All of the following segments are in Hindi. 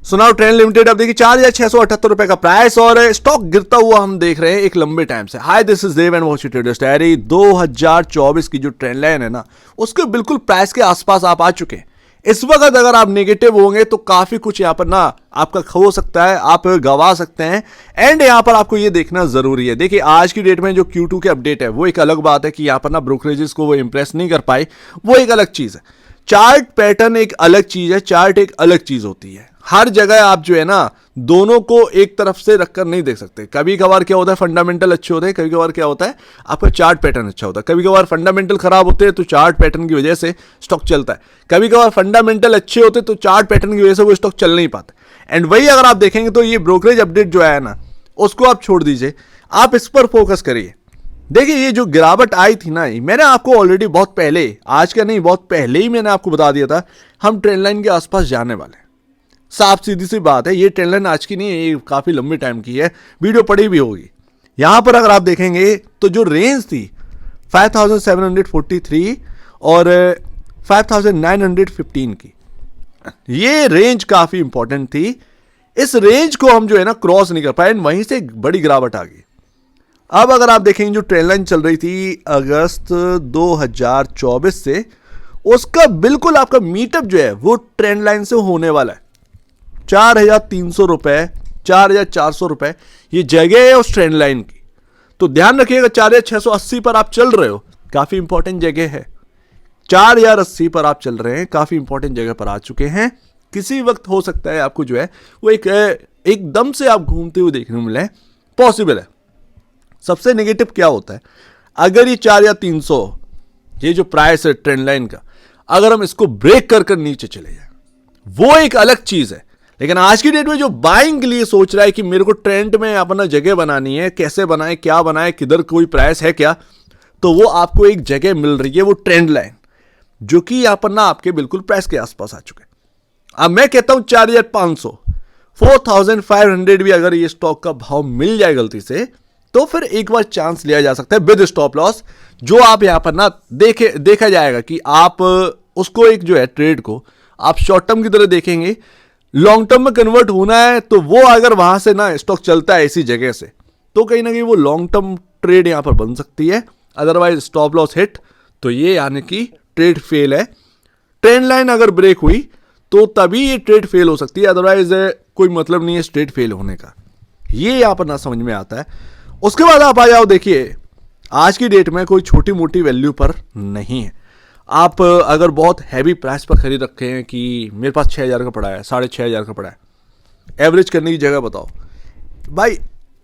सुनाओ ट्रेंड लिमिटेड अब देखिए 4,678 रुपए का प्राइस और स्टॉक गिरता हुआ हम देख रहे हैं एक लंबे टाइम से। Hi this is Dev and watch traders diary. 2024 की जो ट्रेंड लाइन है ना, उसके बिल्कुल प्राइस के आसपास आप आ चुके हैं। इस वक्त अगर आप नेगेटिव होंगे तो काफी कुछ यहां पर ना आपका हो सकता है, आप गवा सकते हैं। एंड यहां पर आपको ये देखना जरूरी है। देखिए आज की डेट में जो Q2 के अपडेट है वो एक अलग बात है कि यहां पर ना ब्रोकरेजेस को वो इंप्रेस नहीं कर पाए, वो एक अलग चीज है। चार्ट पैटर्न एक अलग चीज है, चार्ट एक अलग चीज होती है। हर जगह आप जो है ना दोनों को एक तरफ से रखकर नहीं देख सकते। कभी कभार क्या होता है फंडामेंटल अच्छे होते हैं, कभी कभार क्या होता है आपका चार्ट पैटर्न अच्छा होता है। कभी कभार फंडामेंटल खराब होते हैं तो चार्ट पैटर्न की वजह से स्टॉक चलता है। कभी कभार फंडामेंटल अच्छे होते हैं तो चार्ट पैटर्न की वजह से वो स्टॉक चल नहीं पाता। एंड वही अगर आप देखेंगे तो ये ब्रोकरेज अपडेट जो है ना उसको आप छोड़ दीजिए, आप इस पर फोकस करिए। देखिए ये जो गिरावट आई थी ना, मैंने आपको ऑलरेडी बहुत पहले, आज का नहीं बहुत पहले ही मैंने आपको बता दिया था हम ट्रेंड लाइन के आसपास जाने वाले हैं। साफ सीधी सी बात है, ये ट्रेंड लाइन आज की नहीं है, ये काफी लंबे टाइम की है, वीडियो पड़ी भी होगी। यहां पर अगर आप देखेंगे तो जो रेंज थी 5743 और 5915 की, ये रेंज काफी इंपॉर्टेंट थी। इस रेंज को हम जो है ना क्रॉस नहीं कर पाए, वहीं से एक बड़ी गिरावट आ गई। अब अगर आप देखेंगे जो ट्रेंड लाइन चल रही थी अगस्त 2024 से, उसका बिल्कुल आपका मीटअप जो है वो ट्रेंड लाइन से होने वाला है। 4,300 रुपए, 4,400 रुपए ये जगह है उस ट्रेंड लाइन की। तो ध्यान रखिएगा 4,680 पर आप चल रहे हो, काफी इंपॉर्टेंट जगह है। 4,080 पर आप चल रहे हैं, काफी इंपॉर्टेंट जगह पर आ चुके हैं। किसी वक्त हो सकता है आपको जो है वो एकदम से आप घूमते हुए देखने को मिले, पॉसिबल है। सबसे नेगेटिव क्या होता है, अगर ये 4,300 ये जो प्राइस है ट्रेंड लाइन का, अगर हम इसको ब्रेक कर नीचे चले जाए वो एक अलग चीज है। लेकिन आज की डेट में जो बाइंग के लिए सोच रहा है कि मेरे को ट्रेंड में अपना जगह बनानी है, कैसे बनाए, क्या बनाए, किधर कोई प्राइस है क्या, तो वो आपको एक जगह मिल रही है, वो ट्रेंड लाइन, जो कि यहां पर ना आपके बिल्कुल प्राइस के आसपास आ चुके हैं। अब मैं कहता हूं 4,500 4,500 भी अगर ये स्टॉक का भाव मिल जाए गलती से, तो फिर एक बार चांस लिया जा सकता है विद स्टॉप लॉस, जो आप यहां पर ना देखा जाएगा कि आप उसको एक जो है ट्रेड को आप शॉर्ट टर्म की तरह देखेंगे। लॉन्ग टर्म में कन्वर्ट होना है तो वो अगर वहां से ना स्टॉक चलता है इसी जगह से, तो कहीं ना कहीं वो लॉन्ग टर्म ट्रेड यहां पर बन सकती है। अदरवाइज स्टॉप लॉस हिट तो ये यानी कि ट्रेड फेल है। ट्रेंड लाइन अगर ब्रेक हुई तो तभी ये ट्रेड फेल हो सकती है, अदरवाइज कोई मतलब नहीं है ट्रेड फेल होने का। ये यहां पर ना समझ में आता है। उसके बाद आप आ जाओ, देखिए आज की डेट में कोई छोटी मोटी वैल्यू पर नहीं है। आप अगर बहुत हैवी प्राइस पर खरीद रखे हैं कि मेरे पास 6,000 का पड़ा है, 6,500 का पड़ा है, एवरेज करने की जगह बताओ भाई,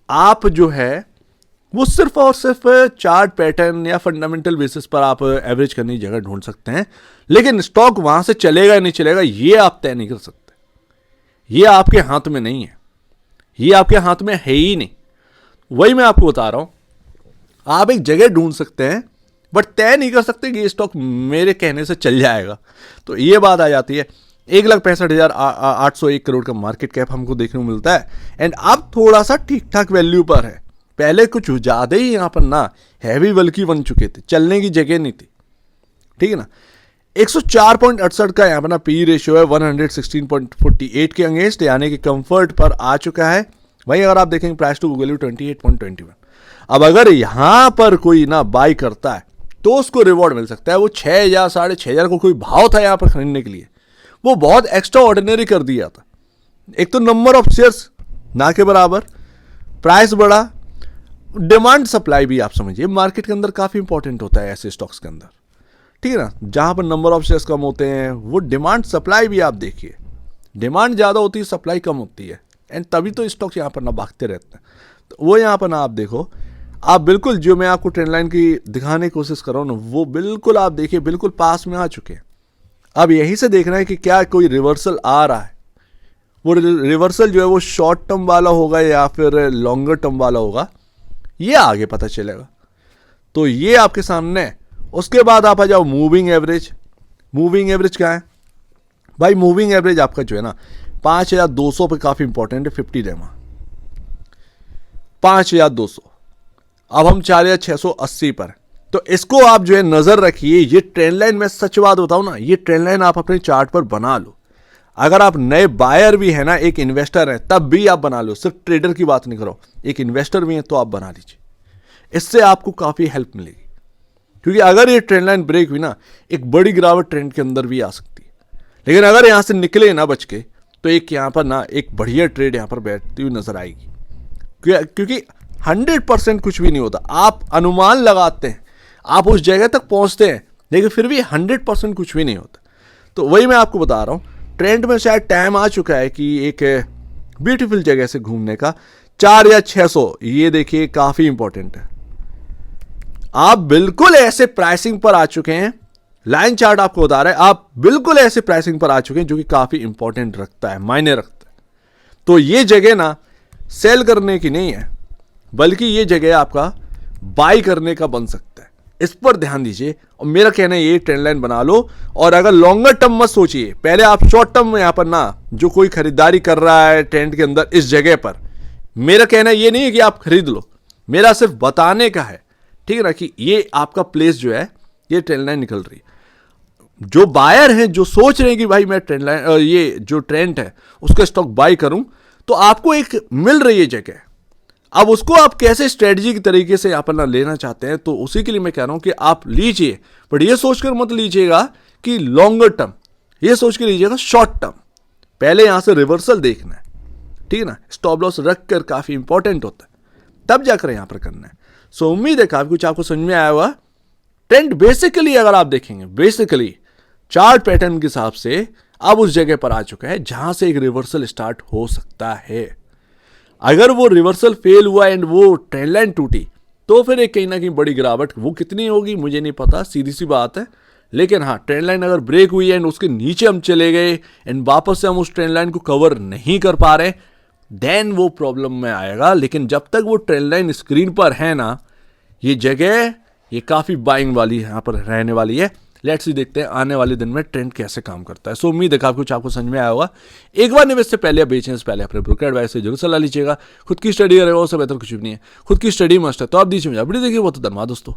आप जो है वो सिर्फ और सिर्फ चार्ट पैटर्न या फंडामेंटल बेसिस पर आप एवरेज करने की जगह ढूंढ सकते हैं। लेकिन स्टॉक वहां से चलेगा या नहीं चलेगा ये आप तय नहीं कर सकते, ये आपके हाथ में नहीं है, ये आपके हाथ में है ही नहीं। वही मैं आपको बता रहा हूं, आप एक जगह ढूंढ सकते हैं बट तय नहीं कर सकते कि ये स्टॉक मेरे कहने से चल जाएगा। तो ये बात आ जाती है। 1,65,801 करोड़ का मार्केट कैप हमको देखने को मिलता है एंड अब थोड़ा सा ठीक ठाक वैल्यू पर है। पहले कुछ ज्यादा ही यहां पर ना हैवी बल्कि बन चुके थे, चलने की जगह नहीं थी, ठीक है ना। 104.68 का यहां पर ना पी रेशियो है 116.48 के अगेंस्ट, यानी कि कंफर्ट पर आ चुका है। वही अगर आप देखेंगे प्राइस टू बुक वैल्यू 28.21। अब अगर यहां पर कोई ना बाई करता है तो उसको रिवॉर्ड मिल सकता है। वो 6,000 6,500 को कोई भाव था यहां पर खरीदने के लिए, वो बहुत एक्स्ट्रा ऑर्डिनरी कर दिया था। एक तो नंबर ऑफ शेयर्स ना के बराबर, प्राइस बड़ा, डिमांड सप्लाई भी आप समझिए मार्केट के अंदर काफी इंपॉर्टेंट होता है ऐसे स्टॉक्स के अंदर, ठीक है ना। जहां पर नंबर ऑफ शेयर्स कम होते हैं वो डिमांड सप्लाई भी आप देखिए, डिमांड ज्यादा होती है सप्लाई कम होती है, एंड तभी तो स्टॉक्स यहां पर ना भागते रहते हैं। तो वो यहां पर ना आप देखो, आप बिल्कुल जो मैं आपको ट्रेंड लाइन की दिखाने की कोशिश कर रहा हूं ना, वो बिल्कुल आप देखिए बिल्कुल पास में आ चुके हैं। अब यहीं से देखना है कि क्या कोई रिवर्सल आ रहा है। वो रिवर्सल जो है वो शॉर्ट टर्म वाला होगा या फिर लॉन्गर टर्म वाला होगा, ये आगे पता चलेगा। तो ये आपके सामने है। उसके बाद आप आ जाओ मूविंग एवरेज। मूविंग एवरेज क्या है भाई? मूविंग एवरेज आपका जो है ना 5,200 पे काफी इंपॉर्टेंट है, 50 डेमा 5,200। अब हम 4,680 पर, तो इसको आप जो है नजर रखिए। ये ट्रेंड लाइन, मैं सच बात बताऊं ना, ये ट्रेंड लाइन आप अपने चार्ट पर बना लो। अगर आप नए बायर भी है ना, एक इन्वेस्टर है, तब भी आप बना लो, सिर्फ ट्रेडर की बात नहीं करो, एक इन्वेस्टर भी है तो आप बना लीजिए, इससे आपको काफी हेल्प मिलेगी। क्योंकि अगर ये ट्रेंड लाइन ब्रेक हुई ना, एक बड़ी गिरावट ट्रेंड के अंदर भी आ सकती है, लेकिन अगर यहां से निकले ना बच के, तो एक यहां पर ना एक बढ़िया ट्रेड यहां पर बैठती हुई नजर आएगी। क्योंकि 100% कुछ भी नहीं होता, आप अनुमान लगाते हैं, आप उस जगह तक पहुंचते हैं, लेकिन फिर भी 100% कुछ भी नहीं होता। तो वही मैं आपको बता रहा हूं, ट्रेंड में शायद टाइम आ चुका है कि एक ब्यूटीफुल जगह से घूमने का। 4 या 600, ये देखिए काफी इंपॉर्टेंट है। आप बिल्कुल ऐसे प्राइसिंग पर आ चुके हैं, लाइन चार्ट आपको बता रहा है, आप बिल्कुल ऐसे प्राइसिंग पर आ चुके हैं जो कि काफी इंपॉर्टेंट रखता है, मायने रखता है। तो ये जगह ना सेल करने की नहीं है, बल्कि ये जगह आपका बाई करने का बन सकता है, इस पर ध्यान दीजिए। और मेरा कहना है ये ट्रेंड लाइन बना लो, और अगर लॉन्गर टर्म मत सोचिए, पहले आप शॉर्ट टर्म में यहां पर ना, जो कोई खरीदारी कर रहा है ट्रेंड के अंदर इस जगह पर, मेरा कहना ये नहीं है कि आप खरीद लो, मेरा सिर्फ बताने का है, ठीक है ना, कि ये आपका प्लेस जो है, ये ट्रेंड लाइन निकल रही है। जो बायर हैं, जो सोच रहे हैं कि भाई मैं ट्रेंड लाइन, ये जो ट्रेंड है उसका स्टॉक बाई करूं, तो आपको एक मिल रही है जगह। अब उसको आप कैसे स्ट्रेटजी के तरीके से यहाँ पर ना लेना चाहते हैं, तो उसी के लिए मैं कह रहा हूं कि आप लीजिए, बट ये सोचकर मत लीजिएगा कि लॉन्गर टर्म, ये सोच के लीजिएगा शॉर्ट टर्म। पहले यहां से रिवर्सल देखना है, ठीक है ना, स्टॉप लॉस रख कर काफी इंपॉर्टेंट होता है, तब जाकर यहां पर करना है। सो उम्मीद है काफी कुछ आपको समझ में आया हुआ। ट्रेंड बेसिकली अगर आप देखेंगे, बेसिकली चार्ट पैटर्न के हिसाब से अब उस जगह पर आ चुका है जहां से एक रिवर्सल स्टार्ट हो सकता है। अगर वो रिवर्सल फेल हुआ एंड वो ट्रेंड लाइन टूटी, तो फिर एक कहीं ना कहीं बड़ी गिरावट, वो कितनी होगी मुझे नहीं पता, सीधी सी बात है। लेकिन हाँ, ट्रेंड लाइन अगर ब्रेक हुई एंड उसके नीचे हम चले गए एंड वापस से हम उस ट्रेंड लाइन को कवर नहीं कर पा रहे, देन वो प्रॉब्लम में आएगा। लेकिन जब तक वो ट्रेंड लाइन स्क्रीन पर है ना, ये जगह ये काफी बाइंग वाली यहाँ पर रहने वाली है। लेट्स सी, देखते हैं आने वाले दिन में ट्रेंड कैसे काम करता है। सो उम्मीद है काफी कुछ आपको समझ में आया होगा। एक बार निवेश से पहले या बेचने से पहले अपने ब्रोकर एडवाइस से जरूर सलाह लीजिएगा। खुद की स्टडी करेगा, उससे बेहतर कुछ भी नहीं है, खुद की स्टडी मस्ट है। तो आप दीजिए मुझे अपनी, देखिए बहुत धन्यवाद दोस्तों।